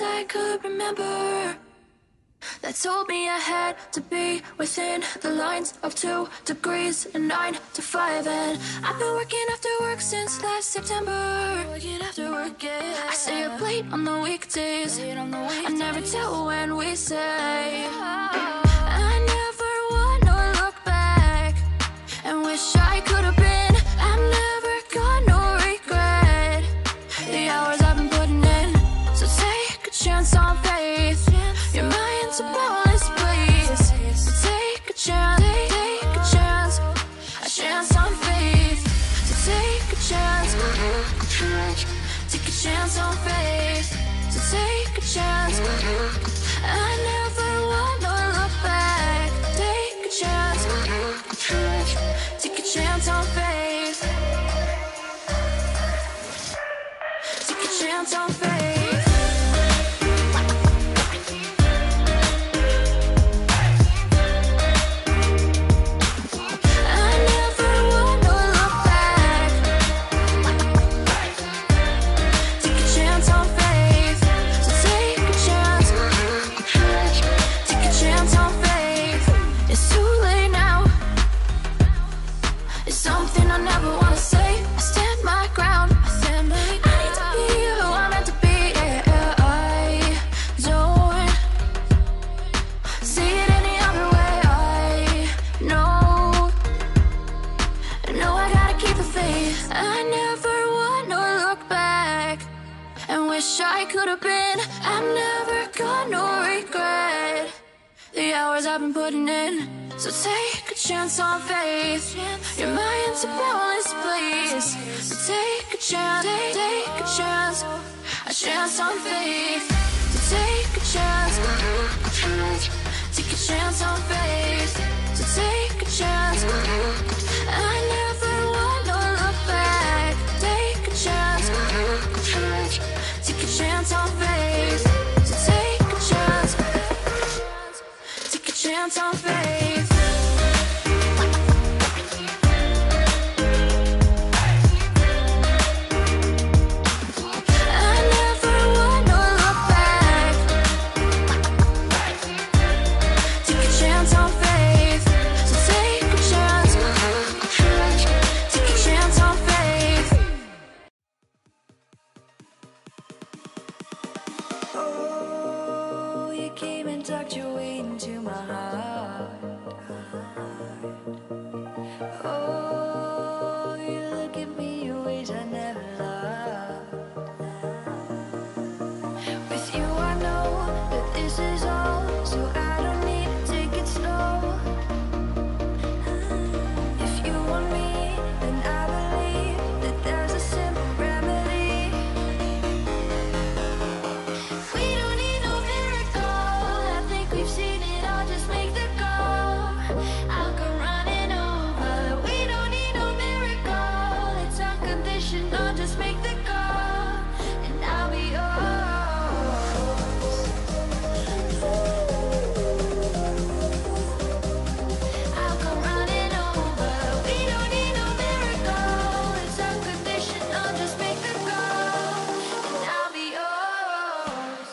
voice I could remember that told me I had to be within the lines of 2 degrees and 9 to 5. And I've been working after work since last September. Working after work, yeah. I stay up late on the weekdays. I never tell when we say. I never wanna look back and wish I could have been. I've never got no regret. The hours I've been putting in, so take a chance on faith. Your mind's a boundless place. So take a chance, take a chance on faith. So take a chance, take a chance on faith. So take a chance. I never wanna look back. Take a chance, take a chance on faith. Take a chance on faith. I could have been. I've never got no regret. The hours I've been putting in, so take a chance on faith. Your mind's a boundless place. So take a chance, take a chance on faith. So take a chance, take a chance on faith. So take a chance. I never wanna look back. Take a chance. Take a chance on faith. So take a chance. Take a chance on faith. I never wanna look back. Take a chance on faith. So take a chance. Take a chance on faith. Oh, you came and tucked your way into my heart. Oh, you look at me in ways I never loved. With you I know that this is all, so I don't need to take it slow. If you want me, then I believe that there's a simple remedy. We don't need no miracle. I think we've seen it all. Just make the call. I'll go running over. We don't need no miracle. It's unconditional. Just make the call, and I'll be yours. I'll come running over. We don't need no miracle. It's unconditional. Just make the call, and I'll be yours.